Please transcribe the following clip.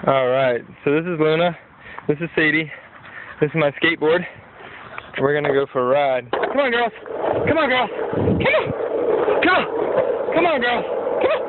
Alright, so this is Luna, this is Sadie, this is my skateboard. We're gonna go for a ride. Come on girls! Come on girls! Come on! Come on! Come on girls! Come on!